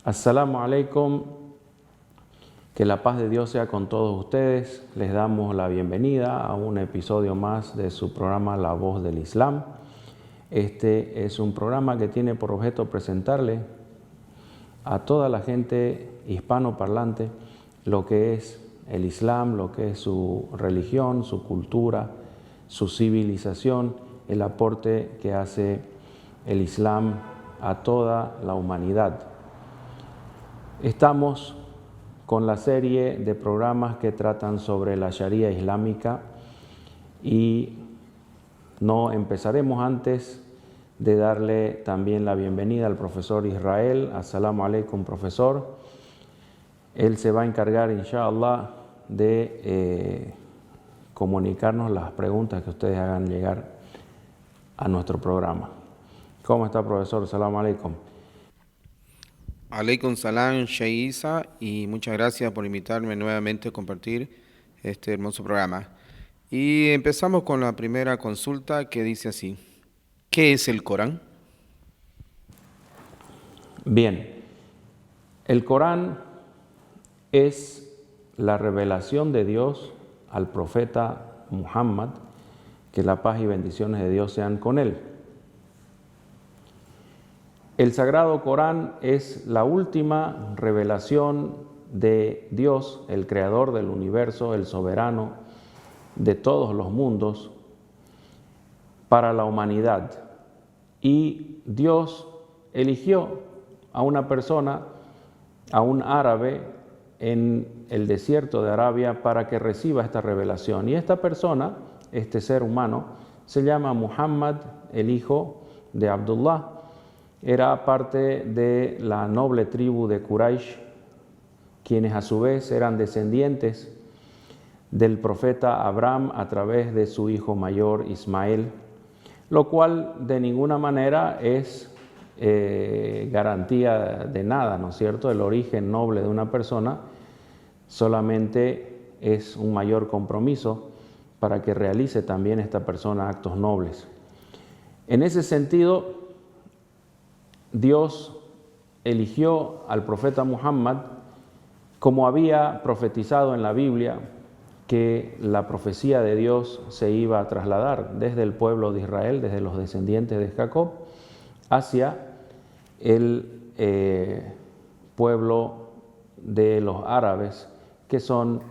Assalamu alaikum, que la paz de Dios sea con todos ustedes. Les damos la bienvenida a un episodio más de su programa La Voz del Islam. Este es un programa que tiene por objeto presentarle a toda la gente hispanoparlante lo que es el Islam, lo que es su religión, su cultura, su civilización, el aporte que hace el Islam a toda la humanidad. Estamos con la serie de programas que tratan sobre la Sharia islámica y no empezaremos antes de darle también la bienvenida al profesor Israel. Assalamu alaikum, profesor. Él se va a encargar, inshallah, de comunicarnos las preguntas que ustedes hagan llegar a nuestro programa. ¿Cómo está, profesor? Assalamu alaikum. Aleikum salam, Sheikh Isa, y muchas gracias por invitarme nuevamente a compartir este hermoso programa. Y empezamos con la primera consulta que dice así: ¿qué es el Corán? Bien, el Corán es la revelación de Dios al profeta Muhammad, que la paz y bendiciones de Dios sean con él. El Sagrado Corán es la última revelación de Dios, el creador del universo, el soberano de todos los mundos, para la humanidad. Y Dios eligió a una persona, a un árabe en el desierto de Arabia, para que reciba esta revelación. Y esta persona, este ser humano, se llama Muhammad, el hijo de Abdullah. Era parte de la noble tribu de Quraysh, quienes a su vez eran descendientes del profeta Abraham a través de su hijo mayor Ismael, lo cual de ninguna manera es garantía de nada, ¿no es cierto? El origen noble de una persona solamente es un mayor compromiso para que realice también esta persona actos nobles. En ese sentido, Dios eligió al profeta Muhammad, como había profetizado en la Biblia, que la profecía de Dios se iba a trasladar desde el pueblo de Israel, desde los descendientes de Jacob, hacia el pueblo de los árabes, que son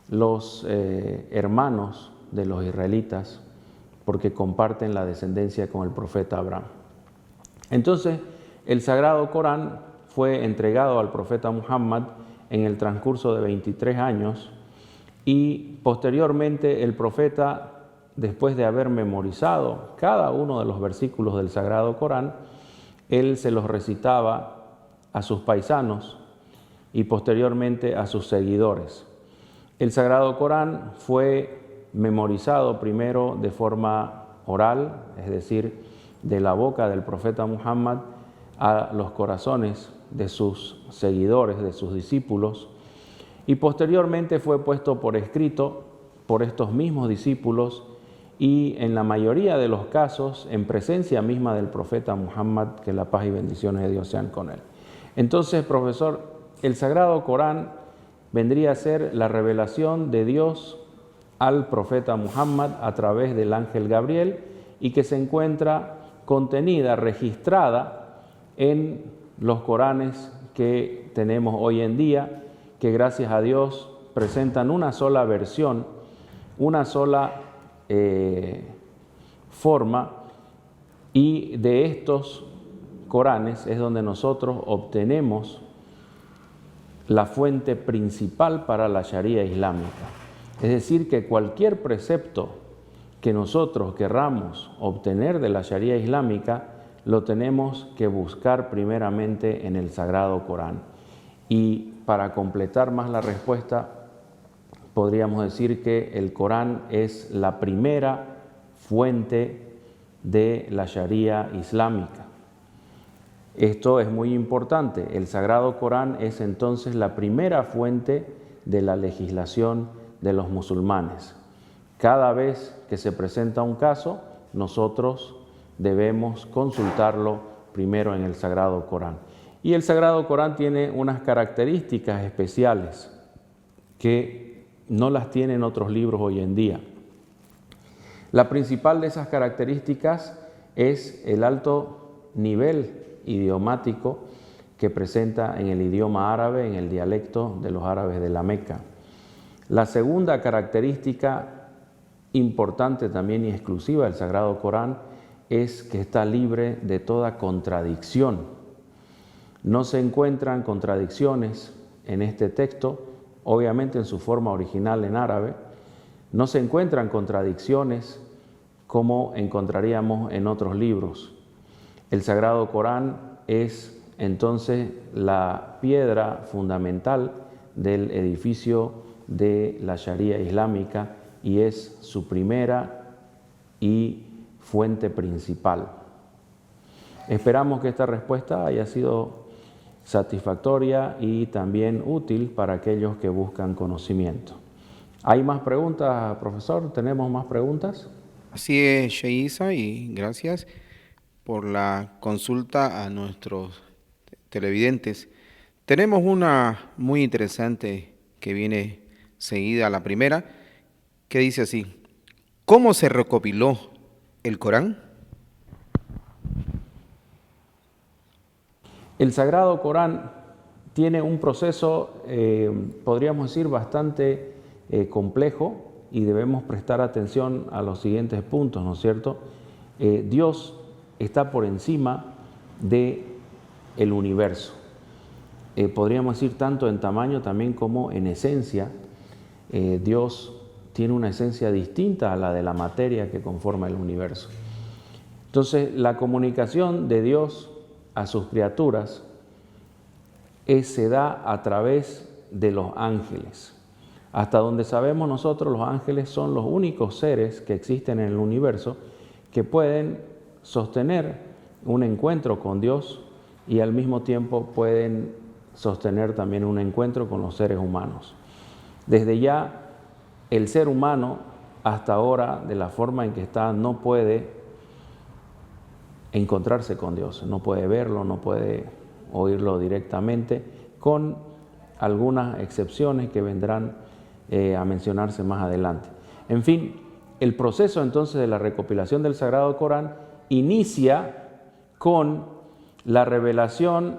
los hermanos de los israelitas, porque comparten la descendencia con el profeta Abraham. Entonces, el Sagrado Corán fue entregado al profeta Muhammad en el transcurso de 23 años y posteriormente el profeta, después de haber memorizado cada uno de los versículos del Sagrado Corán, él se los recitaba a sus paisanos y posteriormente a sus seguidores. El Sagrado Corán fue memorizado primero de forma oral, es decir, de la boca del profeta Muhammad a los corazones de sus seguidores, de sus discípulos, y posteriormente fue puesto por escrito por estos mismos discípulos y en la mayoría de los casos en presencia misma del profeta Muhammad, que la paz y bendiciones de Dios sean con él. Entonces, profesor, el Sagrado Corán vendría a ser la revelación de Dios al profeta Muhammad a través del ángel Gabriel y que se encuentra contenida, registrada en los Coranes que tenemos hoy en día, que gracias a Dios presentan una sola versión, una sola forma, y de estos Coranes es donde nosotros obtenemos la fuente principal para la Sharia islámica. Es decir, que cualquier precepto que nosotros querramos obtener de la Sharia islámica, lo tenemos que buscar primeramente en el Sagrado Corán. Y para completar más la respuesta, podríamos decir que el Corán es la primera fuente de la Sharia islámica. Esto es muy importante. El Sagrado Corán es entonces la primera fuente de la legislación de los musulmanes. Cada vez que se presenta un caso, nosotros debemos consultarlo primero en el Sagrado Corán. Y el Sagrado Corán tiene unas características especiales que no las tienen otros libros hoy en día. La principal de esas características es el alto nivel idiomático que presenta en el idioma árabe, en el dialecto de los árabes de la Meca. La segunda característica importante también y exclusiva del Sagrado Corán es que está libre de toda contradicción. No se encuentran contradicciones en este texto, obviamente en su forma original en árabe. No se encuentran contradicciones como encontraríamos en otros libros. El Sagrado Corán es entonces la piedra fundamental del edificio de la Sharia islámica y es su primera y fuente principal. Esperamos que esta respuesta haya sido satisfactoria y también útil para aquellos que buscan conocimiento. ¿Hay más preguntas, profesor? ¿Tenemos más preguntas? Así es, Sheikh Isa, y gracias por la consulta a nuestros televidentes. Tenemos una muy interesante que viene seguida a la primera, que dice así: ¿cómo se recopiló el Corán? El Sagrado Corán tiene un proceso, podríamos decir, bastante complejo, y debemos prestar atención a los siguientes puntos, ¿no es cierto? Dios está por encima del universo. Podríamos decir tanto en tamaño también como en esencia. Dios tiene una esencia distinta a la de la materia que conforma el universo. Entonces, la comunicación de Dios a sus criaturas se da a través de los ángeles. Hasta donde sabemos nosotros, los ángeles son los únicos seres que existen en el universo que pueden sostener un encuentro con Dios y al mismo tiempo pueden sostener también un encuentro con los seres humanos. Desde ya, el ser humano, hasta ahora, de la forma en que está, no puede encontrarse con Dios, no puede verlo, no puede oírlo directamente, con algunas excepciones que vendrán a mencionarse más adelante. En fin, el proceso entonces de la recopilación del Sagrado Corán inicia con la revelación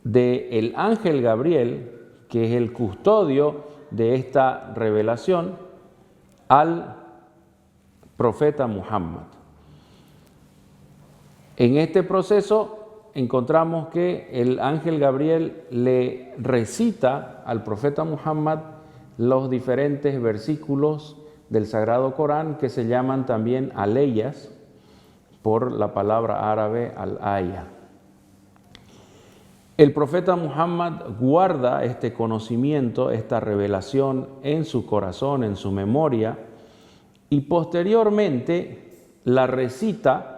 del ángel Gabriel, que es el custodio de esta revelación, al profeta Muhammad. En este proceso encontramos que el ángel Gabriel le recita al profeta Muhammad los diferentes versículos del Sagrado Corán, que se llaman también aleyas, por la palabra árabe al-aya. El profeta Muhammad guarda este conocimiento, esta revelación en su corazón, en su memoria, y posteriormente la recita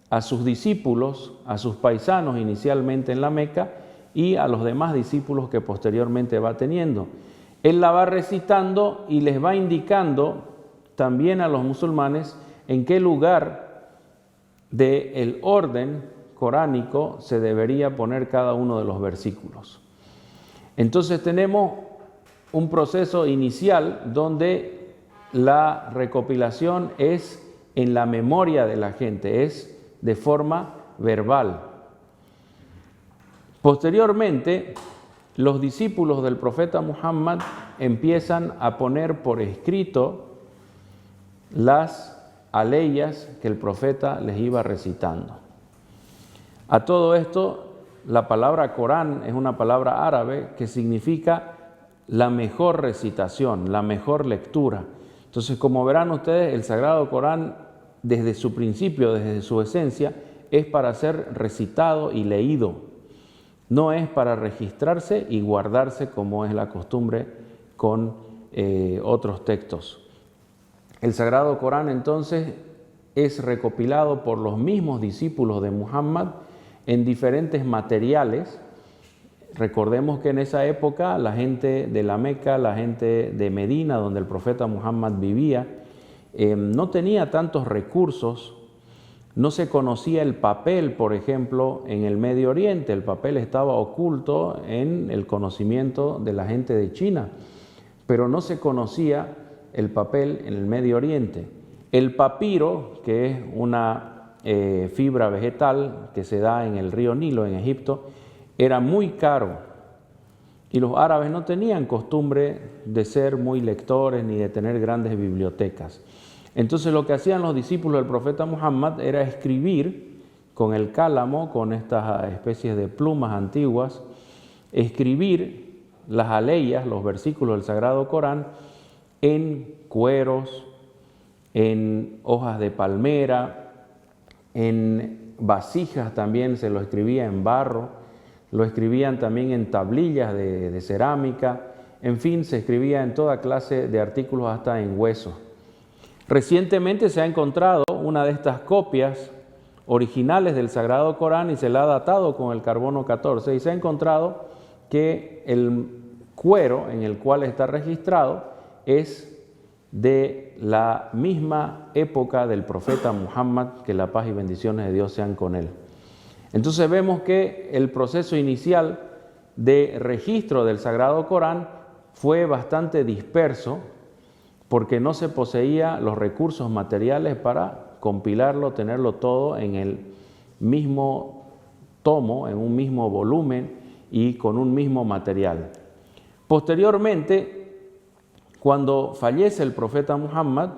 a sus discípulos, a sus paisanos inicialmente en la Meca y a los demás discípulos que posteriormente va teniendo. Él la va recitando y les va indicando también a los musulmanes en qué lugar del orden coránico se debería poner cada uno de los versículos. Entonces tenemos un proceso inicial donde la recopilación es en la memoria de la gente, es de forma verbal. Posteriormente, los discípulos del profeta Muhammad empiezan a poner por escrito las aleyas que el profeta les iba recitando. A todo esto, la palabra Corán es una palabra árabe que significa la mejor recitación, la mejor lectura. Entonces, como verán ustedes, el Sagrado Corán, desde su principio, desde su esencia, es para ser recitado y leído. No es para registrarse y guardarse como es la costumbre con otros textos. El Sagrado Corán entonces es recopilado por los mismos discípulos de Muhammad en diferentes materiales. Recordemos que en esa época la gente de la Meca, la gente de Medina, donde el profeta Muhammad vivía, no tenía tantos recursos No se conocía el papel, por ejemplo, en el Medio Oriente. El papel estaba oculto en el conocimiento de la gente de China, pero no se conocía el papel en el Medio Oriente. El papiro, que es una fibra vegetal que se da en el río Nilo, en Egipto, era muy caro y los árabes no tenían costumbre de ser muy lectores ni de tener grandes bibliotecas. Entonces lo que hacían los discípulos del profeta Muhammad era escribir con el cálamo, con estas especies de plumas antiguas, escribir las aleyas, los versículos del Sagrado Corán, en cueros, en hojas de palmera, en vasijas también se lo escribía en barro, lo escribían también en tablillas de cerámica, en fin, se escribía en toda clase de artículos, hasta en hueso. Recientemente se ha encontrado una de estas copias originales del Sagrado Corán y se la ha datado con el carbono 14 y se ha encontrado que el cuero en el cual está registrado es de la misma época del profeta Muhammad, que la paz y bendiciones de Dios sean con él. Entonces vemos que el proceso inicial de registro del Sagrado Corán fue bastante disperso, porque no se poseía los recursos materiales para compilarlo, tenerlo todo en el mismo tomo, en un mismo volumen y con un mismo material. Posteriormente, cuando fallece el profeta Muhammad,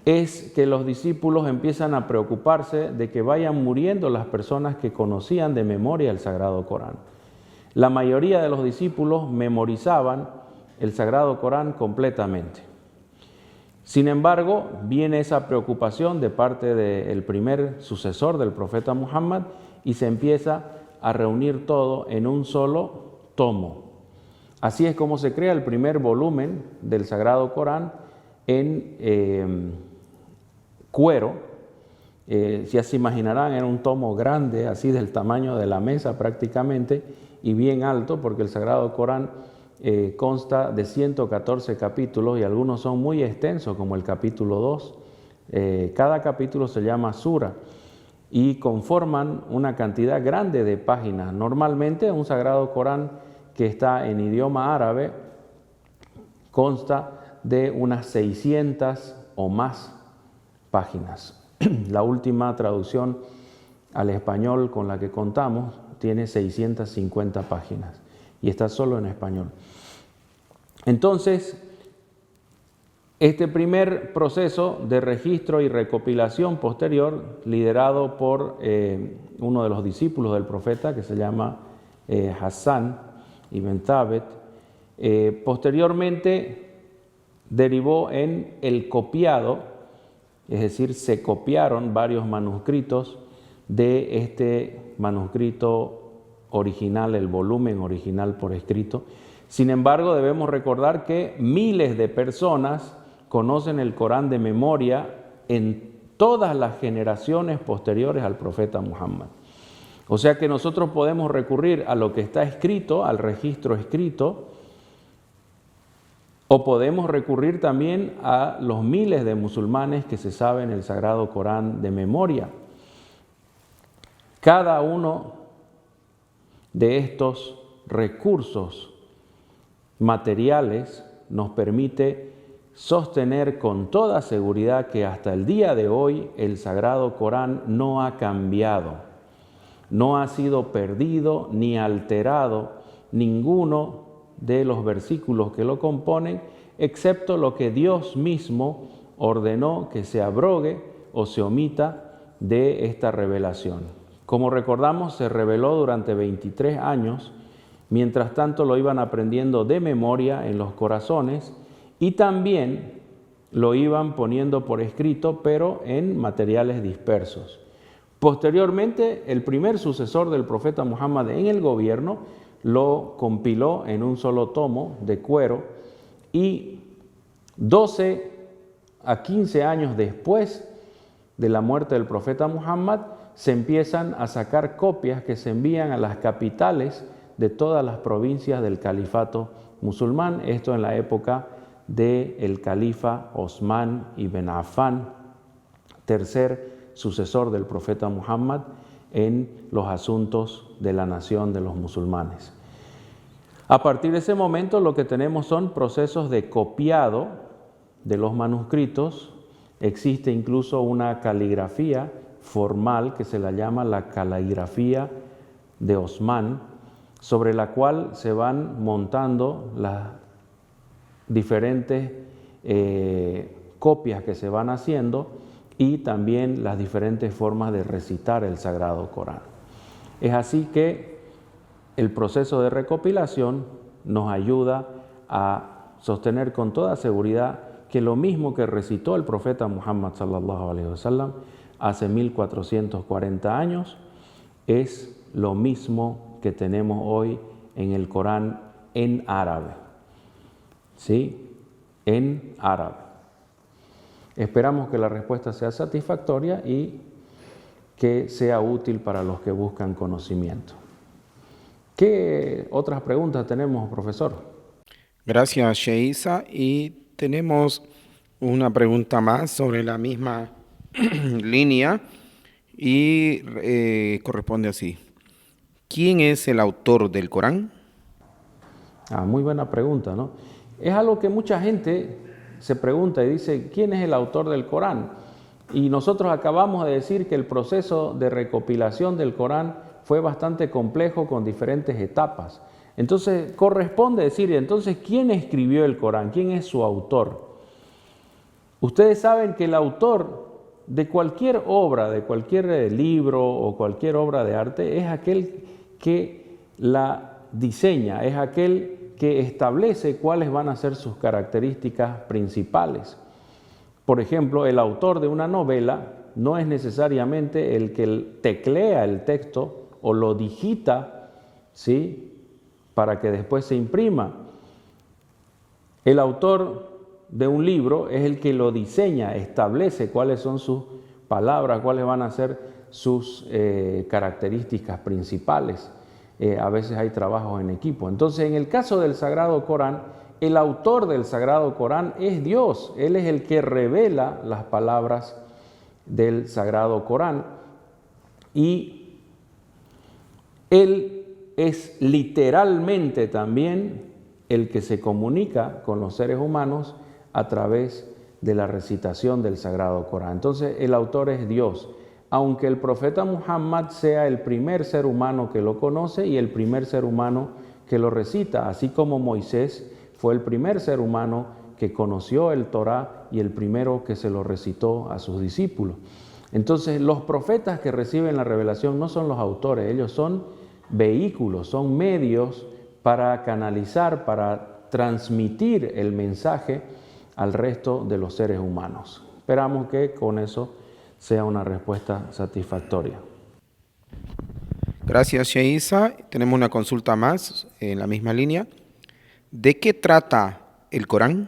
es que los discípulos empiezan a preocuparse de que vayan muriendo las personas que conocían de memoria el Sagrado Corán. La mayoría de los discípulos memorizaban el Sagrado Corán completamente. Sin embargo, viene esa preocupación de parte del primer sucesor del profeta Muhammad y se empieza a reunir todo en un solo tomo. Así es como se crea el primer volumen del Sagrado Corán en cuero. Ya se imaginarán, era un tomo grande, así del tamaño de la mesa prácticamente, y bien alto, porque el Sagrado Corán consta de 114 capítulos y algunos son muy extensos, como el capítulo 2. Cada capítulo se llama sura y conforman una cantidad grande de páginas. Normalmente un Sagrado Corán que está en idioma árabe consta de unas 600 o más páginas. La última traducción al español con la que contamos tiene 650 páginas y está solo en español. Entonces, este primer proceso de registro y recopilación posterior, liderado por uno de los discípulos del profeta, que se llama Hassan ibn Thabit, posteriormente derivó en el copiado, es decir, se copiaron varios manuscritos de este manuscrito original, el volumen original por escrito. Sin embargo, debemos recordar que miles de personas conocen el Corán de memoria en todas las generaciones posteriores al profeta Muhammad. O sea que nosotros podemos recurrir a lo que está escrito, al registro escrito, o podemos recurrir también a los miles de musulmanes que se saben el Sagrado Corán de memoria. Cada uno de estos recursos materiales nos permite sostener con toda seguridad que hasta el día de hoy el Sagrado Corán no ha cambiado, no ha sido perdido ni alterado ninguno de los versículos que lo componen, excepto lo que Dios mismo ordenó que se abrogue o se omita de esta revelación. Como recordamos, se reveló durante 23 años, mientras tanto lo iban aprendiendo de memoria en los corazones y también lo iban poniendo por escrito, pero en materiales dispersos. Posteriormente, el primer sucesor del profeta Muhammad en el gobierno lo compiló en un solo tomo de cuero y 12 a 15 años después de la muerte del profeta Muhammad se empiezan a sacar copias que se envían a las capitales de todas las provincias del califato musulmán, esto en la época del califa Osman ibn Affan, tercer sucesor del profeta Muhammad en los asuntos de la nación de los musulmanes. A partir de ese momento lo que tenemos son procesos de copiado de los manuscritos. Existe incluso una caligrafía formal que se la llama la caligrafía de Osman, sobre la cual se van montando las diferentes copias que se van haciendo y también las diferentes formas de recitar el Sagrado Corán. Es así que el proceso de recopilación nos ayuda a sostener con toda seguridad que lo mismo que recitó el profeta Muhammad sallallahu alaihi wasallam hace 1440 años es lo mismo que tenemos hoy en el Corán en árabe. ¿Sí? En árabe. Esperamos que la respuesta sea satisfactoria y que sea útil para los que buscan conocimiento. ¿Qué otras preguntas tenemos, profesor? Gracias, Sheikh Isa. Y tenemos una pregunta más sobre la misma línea y corresponde así. ¿Quién es el autor del Corán? Muy buena pregunta, ¿no? Es algo que mucha gente se pregunta y dice, ¿quién es el autor del Corán? Y nosotros acabamos de decir que el proceso de recopilación del Corán fue bastante complejo con diferentes etapas. Entonces corresponde decir, entonces, ¿quién escribió el Corán? ¿Quién es su autor? Ustedes saben que el autor de cualquier obra, de cualquier libro o cualquier obra de arte es aquel que la diseña, es aquel que establece cuáles van a ser sus características principales. Por ejemplo, el autor de una novela no es necesariamente el que teclea el texto o lo digita, ¿sí?, para que después se imprima. El autor de un libro es el que lo diseña, establece cuáles son sus palabras, cuáles van a ser sus características principales. A veces hay trabajos en equipo. Entonces, en el caso del Sagrado Corán, el autor del Sagrado Corán es Dios. Él es el que revela las palabras del Sagrado Corán. Y Él es literalmente también el que se comunica con los seres humanos a través de la recitación del Sagrado Corán. Entonces, el autor es Dios. Aunque el profeta Muhammad sea el primer ser humano que lo conoce y el primer ser humano que lo recita, así como Moisés fue el primer ser humano que conoció el Torá y el primero que se lo recitó a sus discípulos. Entonces, los profetas que reciben la revelación no son los autores, ellos son vehículos, son medios para canalizar, para transmitir el mensaje al resto de los seres humanos. Esperamos que con eso sea una respuesta satisfactoria. Gracias, Sheikh Isa. Tenemos una consulta más en la misma línea. ¿De qué trata el Corán?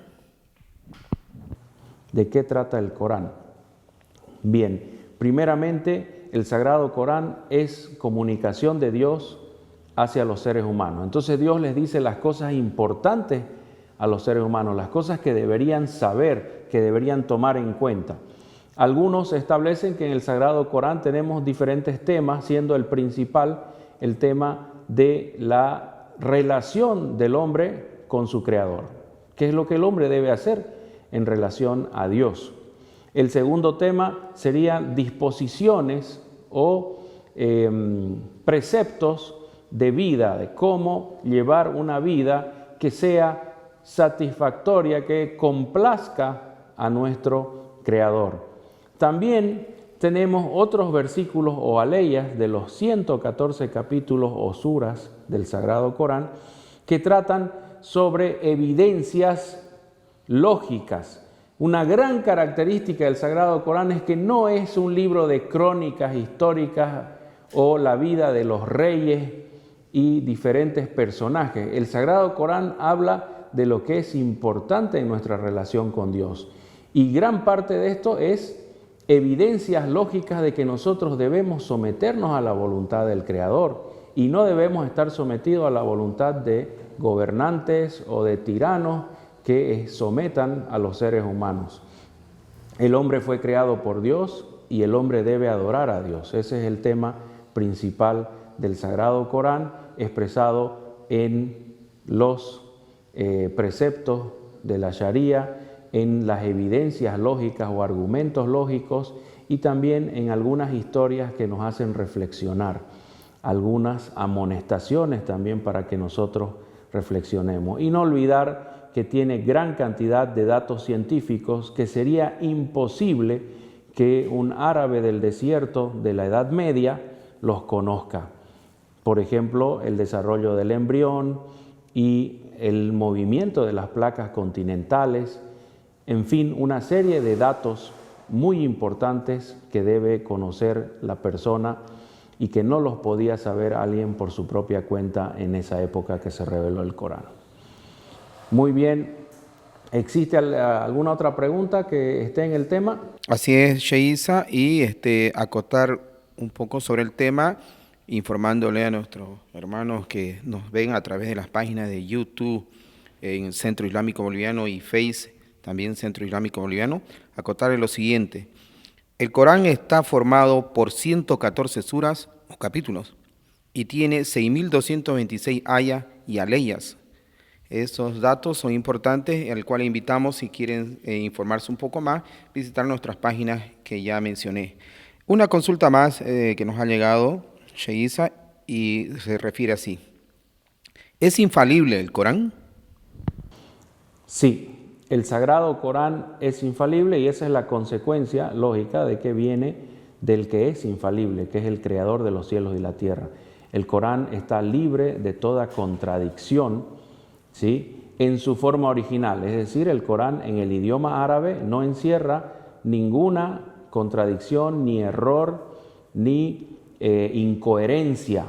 ¿De qué trata el Corán? Bien, primeramente, el Sagrado Corán es comunicación de Dios hacia los seres humanos. Entonces Dios les dice las cosas importantes a los seres humanos, las cosas que deberían saber, que deberían tomar en cuenta. Algunos establecen que en el Sagrado Corán tenemos diferentes temas, siendo el principal el tema de la relación del hombre con su Creador. ¿Qué es lo que el hombre debe hacer en relación a Dios? El segundo tema serían disposiciones o preceptos de vida, de cómo llevar una vida que sea satisfactoria, que complazca a nuestro Creador. También tenemos otros versículos o aleyas de los 114 capítulos o suras del Sagrado Corán que tratan sobre evidencias lógicas. Una gran característica del Sagrado Corán es que no es un libro de crónicas históricas o la vida de los reyes y diferentes personajes. El Sagrado Corán habla de lo que es importante en nuestra relación con Dios. Y gran parte de esto es evidencias lógicas de que nosotros debemos someternos a la voluntad del Creador y no debemos estar sometidos a la voluntad de gobernantes o de tiranos que sometan a los seres humanos. El hombre fue creado por Dios y el hombre debe adorar a Dios. Ese es el tema principal del Sagrado Corán, expresado en los preceptos de la Sharia, en las evidencias lógicas o argumentos lógicos y también en algunas historias que nos hacen reflexionar, algunas amonestaciones también para que nosotros reflexionemos. Y no olvidar que tiene gran cantidad de datos científicos que sería imposible que un árabe del desierto de la Edad Media los conozca. Por ejemplo, el desarrollo del embrión y el movimiento de las placas continentales, en fin, una serie de datos muy importantes que debe conocer la persona y que no los podía saber alguien por su propia cuenta en esa época que se reveló el Corán. Muy bien, ¿existe alguna otra pregunta que esté en el tema? Así es, Sheisa, y acotar un poco sobre el tema, informándole a nuestros hermanos que nos ven a través de las páginas de YouTube en Centro Islámico Boliviano y Face, también Centro Islámico Boliviano, acotarle lo siguiente. El Corán está formado por 114 suras o capítulos y tiene 6.226 ayas y aleyas. Esos datos son importantes, al cual invitamos, si quieren informarse un poco más, visitar nuestras páginas que ya mencioné. Una consulta más que nos ha llegado, Sheisa, y se refiere así. ¿Es infalible el Corán? Sí, el Sagrado Corán es infalible y esa es la consecuencia lógica de que viene del que es infalible, que es el Creador de los cielos y la tierra. El Corán está libre de toda contradicción, ¿sí?, en su forma original, es decir, el Corán en el idioma árabe no encierra ninguna contradicción, ni error, ni incoherencia.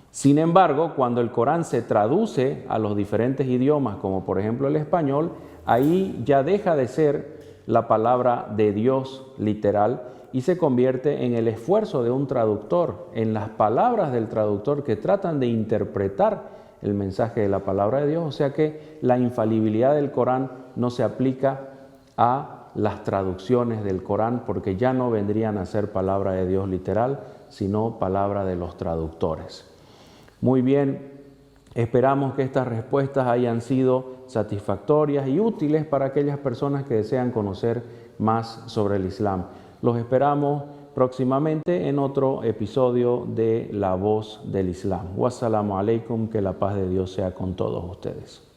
Sin embargo, cuando el Corán se traduce a los diferentes idiomas, como por ejemplo el español, ahí ya deja de ser la palabra de Dios literal y se convierte en el esfuerzo de un traductor, en las palabras del traductor que tratan de interpretar el mensaje de la palabra de Dios. O sea que la infalibilidad del Corán no se aplica a las traducciones del Corán, porque ya no vendrían a ser palabra de Dios literal, sino palabra de los traductores. Muy bien, esperamos que estas respuestas hayan sido satisfactorias y útiles para aquellas personas que desean conocer más sobre el Islam. Los esperamos próximamente en otro episodio de La Voz del Islam. Wassalamu alaikum, que la paz de Dios sea con todos ustedes.